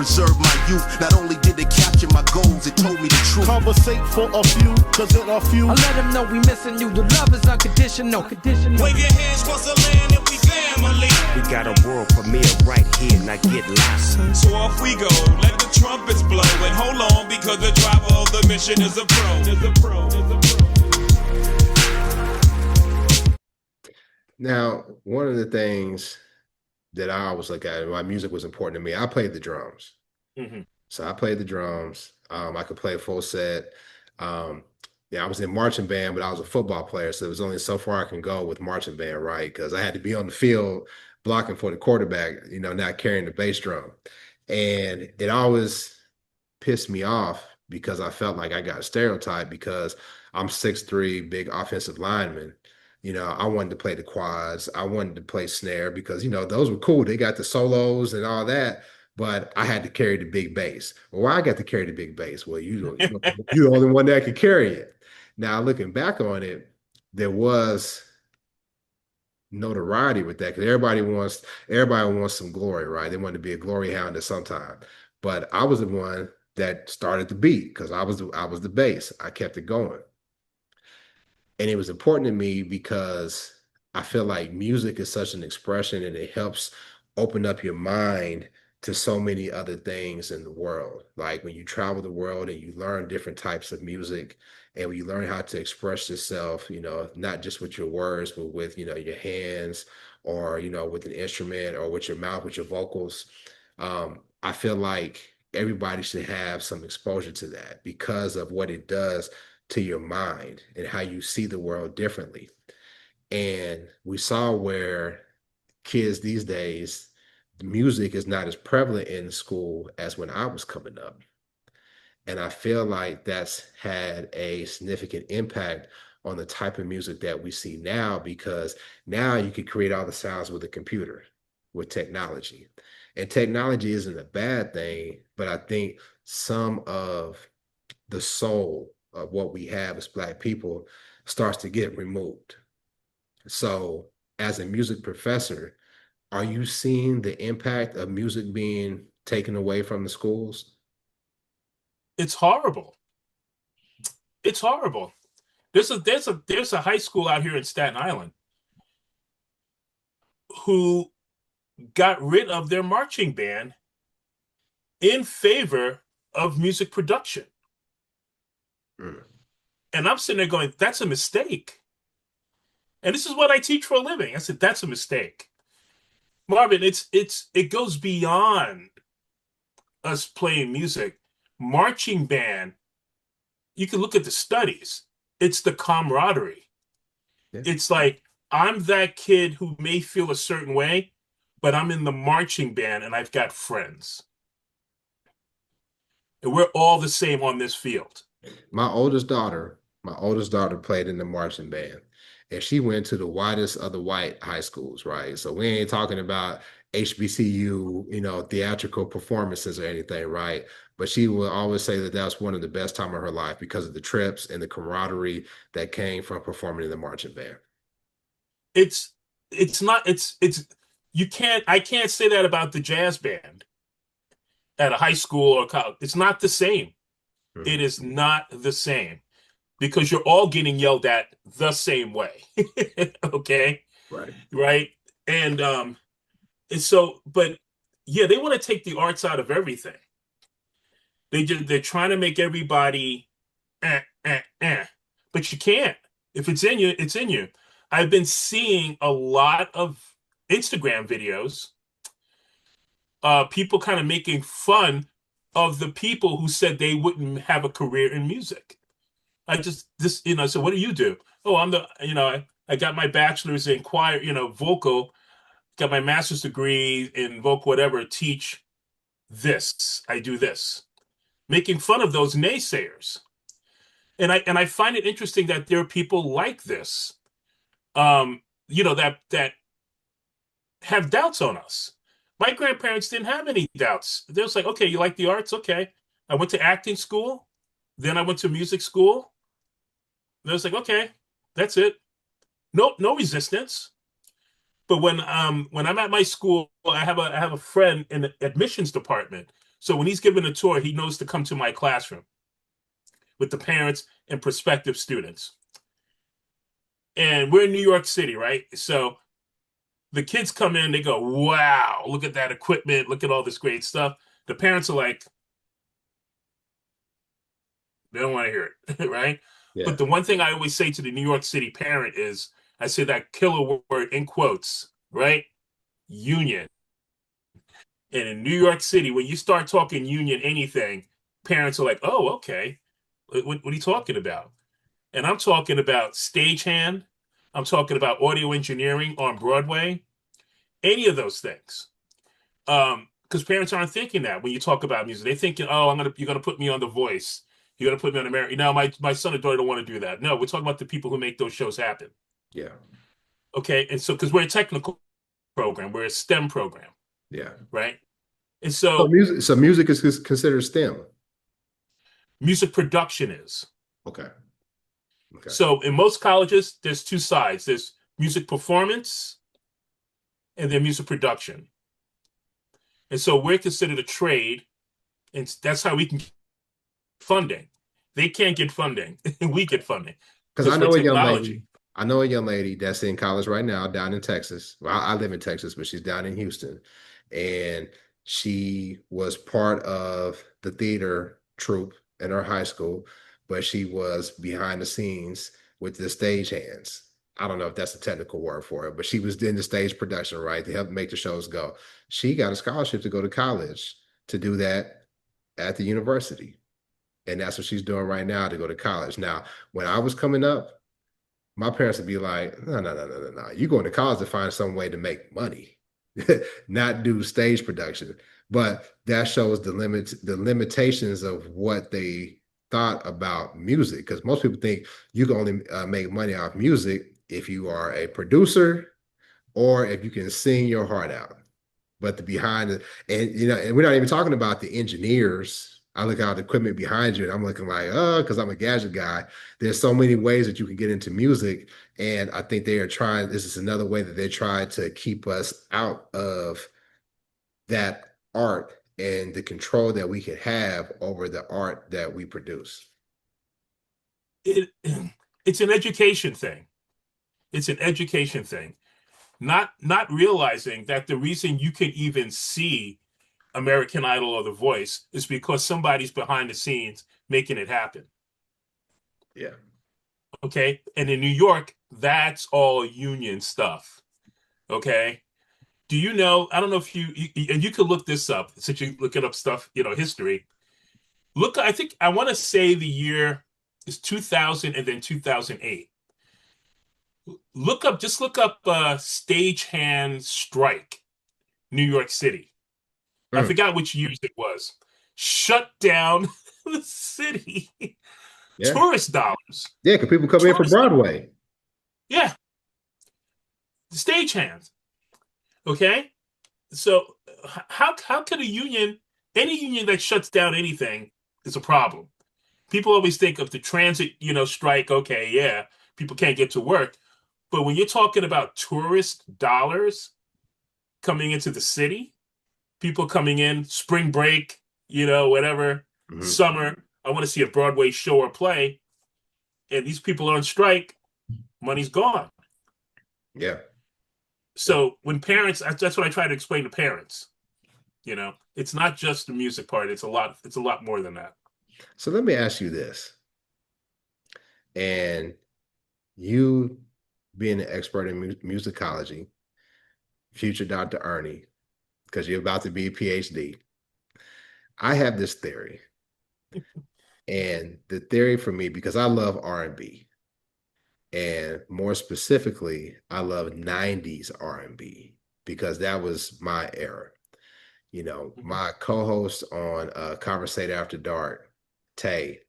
preserved my youth. Not only did it capture my goals, it told me the truth. Conversate for a few, cause in a few. I let them know we missing you. The love is unconditional. Wave your hands once the land and we family. We got a world premiere right here, now get lost. So off we go, let the trumpets blow. And hold on, because the driver of the mission is a pro. Now, one of the things that I always look at, my music was important to me. I played the drums. Mm-hmm. So I played the drums. I could play a full set. I was in marching band, but I was a football player. So it was only so far I can go with marching band, right? Because I had to be on the field blocking for the quarterback, not carrying the bass drum. And it always pissed me off because I felt like I got stereotyped because I'm 6'3", big offensive lineman. I wanted to play the quads. I wanted to play snare because, those were cool. They got the solos and all that, but I had to carry the big bass. Well, why I got to carry the big bass? Well, you're the only one that could carry it. Now, looking back on it, there was notoriety with that because everybody wants some glory, right? They want to be a glory hound at some time. But I was the one that started the beat because I was the bass. I kept it going. And it was important to me because I feel like music is such an expression and it helps open up your mind to so many other things in the world. Like when you travel the world and you learn different types of music and when you learn how to express yourself, not just with your words, but with, your hands or, with an instrument or with your mouth, with your vocals. I feel like everybody should have some exposure to that because of what it does to your mind and how you see the world differently. And we saw where kids these days, the music is not as prevalent in school as when I was coming up. And I feel like that's had a significant impact on the type of music that we see now, because now you can create all the sounds with a computer, with technology. And technology isn't a bad thing, but I think some of the soul of what we have as Black people starts to get removed. So as a music professor, are you seeing the impact of music being taken away from the schools? It's horrible. It's horrible. There's a high school out here in Staten Island who got rid of their marching band in favor of music production. And I'm sitting there going, that's a mistake. And this is what I teach for a living. I said, that's a mistake. Marvin, it goes beyond us playing music. Marching band, you can look at the studies. It's the camaraderie. Yeah. It's like, I'm that kid who may feel a certain way, but I'm in the marching band and I've got friends. And we're all the same on this field. My oldest daughter played in the marching band, and she went to the whitest of the white high schools, right? So we ain't talking about HBCU, theatrical performances or anything, right? But she will always say that was one of the best time of her life because of the trips and the camaraderie that came from performing in the marching band. I can't say that about the jazz band at a high school or college. It's not the same. Mm-hmm. It is not the same because you're all getting yelled at the same way. Okay. Right. And so, but yeah, they want to take the arts out of everything. They're trying to make everybody, but you can't. If it's in you, it's in you. I've been seeing a lot of Instagram videos, people kind of making fun of the people who said they wouldn't have a career in music. So what do you do? Oh, I got my bachelor's in choir, vocal, got my master's degree in vocal, whatever, teach this, I do this. Making fun of those naysayers. And I find it interesting that there are people like this, that have doubts on us. My grandparents didn't have any doubts. They was like, okay, you like the arts? Okay. I went to acting school. Then I went to music school. And I was like, okay, that's it. No resistance. But when I'm at my school, I have a friend in the admissions department. So when he's giving a tour, he knows to come to my classroom with the parents and prospective students. And we're in New York City, right? So the kids come in, they go, wow, look at that equipment, look at all this great stuff. The parents are like, they don't want to hear it, right? Yeah. But the one thing I always say to the New York City parent is, I say that killer word in quotes, right? Union. And in New York City, when you start talking union anything, parents are like, oh, okay. What are you talking about? And I'm talking about stagehand. I'm talking about audio engineering on Broadway. Any of those things. Because parents aren't thinking that when you talk about music. They're thinking, oh, you're gonna put me on The Voice. You're gonna put me on America. No, my son or daughter don't want to do that. No, we're talking about the people who make those shows happen. Yeah. Okay. And so because we're a technical program, we're a STEM program. Yeah. Right. And So music is considered STEM. Music production is. Okay. Okay. So in most colleges, there's two sides. There's music performance and then music production. And so we're considered a trade, and that's how we can get funding. They can't get funding, and we get funding. Because I know a young lady. I know a young lady that's in college right now down in Texas. Well, I live in Texas, but she's down in Houston. And she was part of the theater troupe in her high school, but she was behind the scenes with the stagehands. I don't know if that's a technical word for it, but she was in the stage production, right, to help make the shows go. She got a scholarship to go to college to do that at the university. And that's what she's doing right now, to go to college. Now, when I was coming up, my parents would be like, no. You're going to college to find some way to make money, not do stage production. But that shows the limitations of what they thought about music. Because most people think you can only make money off music if you are a producer or if you can sing your heart out. But the behind it, and we're not even talking about the engineers. I look at the equipment behind you and I'm looking like, because I'm a gadget guy. There's so many ways that you can get into music. And I think they are trying, this is another way that they try to keep us out of that art and the control that we can have over the art that we produce. It's an education thing. It's an education thing. Not realizing that the reason you can even see American Idol or The Voice is because somebody's behind the scenes making it happen. Yeah. Okay. And in New York, that's all union stuff. Okay. Do you know? I don't know if and you could look this up since you're looking up stuff, history. Look, I want to say the year is 2000 and then 2008. Look up stagehand strike, New York City. I forgot which years it was. Shut down the city. Yeah. Tourist dollars. Yeah, because people come in from Broadway. Dollars. Yeah. The stagehands. Okay? So how could a union, any union that shuts down anything is a problem? People always think of the transit, strike. Okay, yeah, people can't get to work. But when you're talking about tourist dollars coming into the city, people coming in, spring break, whatever, summer, I want to see a Broadway show or play, and these people are on strike, money's gone. Yeah. So when parents, that's what I try to explain to parents. It's not just the music part. It's a lot more than that. So let me ask you this. And you being an expert in musicology, future Dr. Ernie, because you're about to be a PhD. I have this theory. And the theory for me, because I love R&B, and more specifically, I love 90s R&B, because that was my era. My co-host on Conversate After Dark, Tay,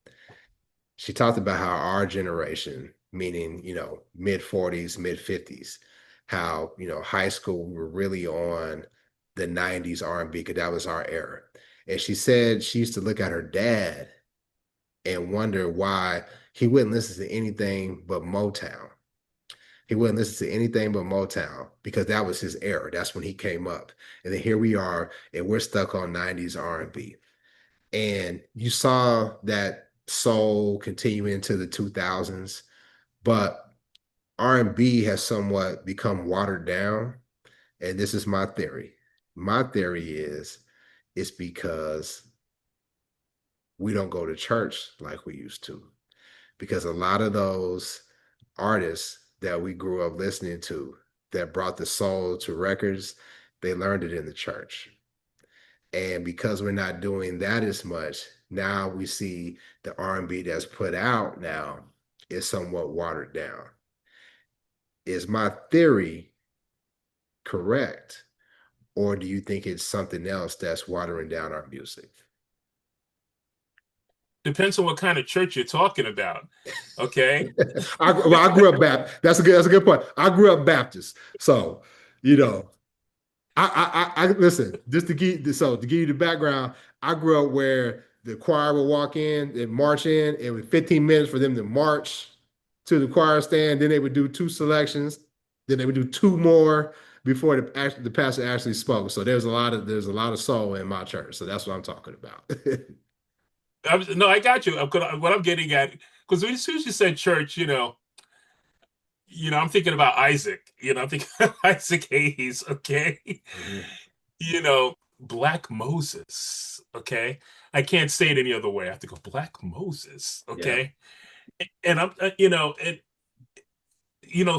she talked about how our generation, meaning, mid 40s, mid 50s, how, high school, we were really on the 90s R&B, because that was our era. And she said she used to look at her dad and wonder why he wouldn't listen to anything but Motown. He wouldn't listen to anything but Motown, because that was his era. That's when he came up. And then here we are, and we're stuck on 90s R&B. And you saw that soul continue into the 2000s, but R&B has somewhat become watered down. And this is my theory. My theory is it's because we don't go to church like we used to. Because a lot of those artists that we grew up listening to that brought the soul to records, they learned it in the church. And because we're not doing that as much, now we see the R&B that's put out now is somewhat watered down. Is my theory correct? Or do you think it's something else that's watering down our music? Depends on what kind of church you're talking about. Okay. I grew up Baptist. That's a good point. I grew up Baptist. So, you know, I listen, just to give you the background, I grew up where the choir would walk in and march in. It was 15 minutes for them to march to the choir stand. Then they would do two selections. Then they would do two more before the pastor actually spoke. So there's a lot of soul in my church. So that's what I'm talking about. No, I got you. What I'm getting at, because as soon as you said church, I'm thinking about Isaac. I'm thinking Isaac Hayes. Okay, Black Moses. Okay, I can't say it any other way. I have to go Black Moses. Okay, yeah. And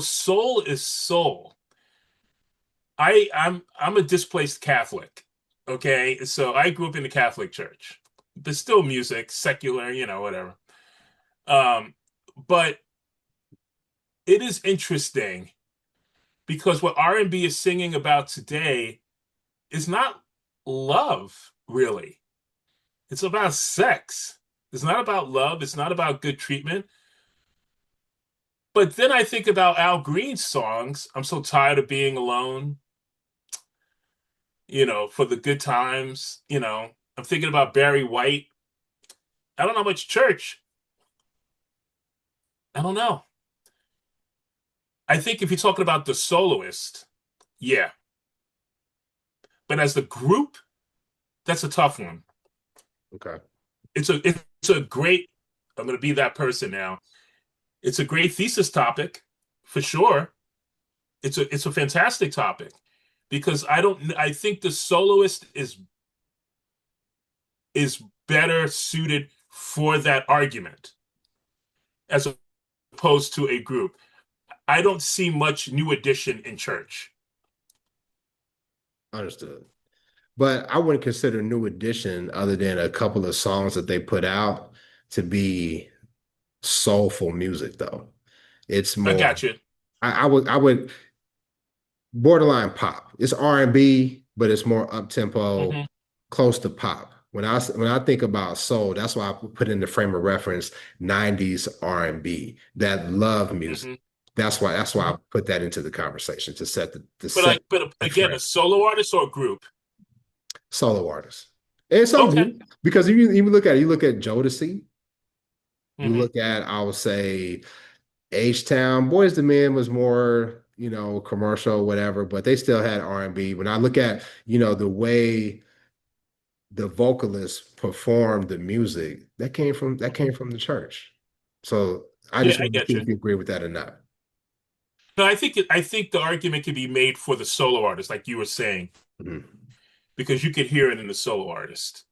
soul is soul. I'm a displaced Catholic. Okay, so I grew up in the Catholic Church. There's still music, secular, whatever. But it is interesting because what R&B is singing about today is not love, really. It's about sex. It's not about love. It's not about good treatment. But then I think about Al Green's songs. I'm so tired of being alone. For the good times, I'm thinking about Barry White. I don't know much church. I don't know. I think if you're talking about the soloist, yeah. But as the group, that's a tough one. Okay. It's a great, I'm going to be that person now. It's a great thesis topic, for sure. It's a fantastic topic because I think the soloist is better suited for that argument as opposed to a group. I don't see much new edition in church. Understood. But I wouldn't consider New Edition, other than a couple of songs that they put out, to be soulful music, though. It's more. I got you. I would borderline pop. It's R&B, but it's more up tempo, close to pop. When I think about soul, that's why I put in the frame of reference 90s R&B, that love music. That's why I put that into the conversation to set But again, a solo artist or a group? Solo artist. And some do, because you even look at Jodeci, you look at, I would say, H-Town. Boys II Men was more, commercial, whatever, but they still had R&B. When I look at, the way the vocalists performed the music, that came from the church. So I just want to see if you agree with that or not. No, I think the argument can be made for the solo artist, like you were saying, because you could hear it in the solo artist.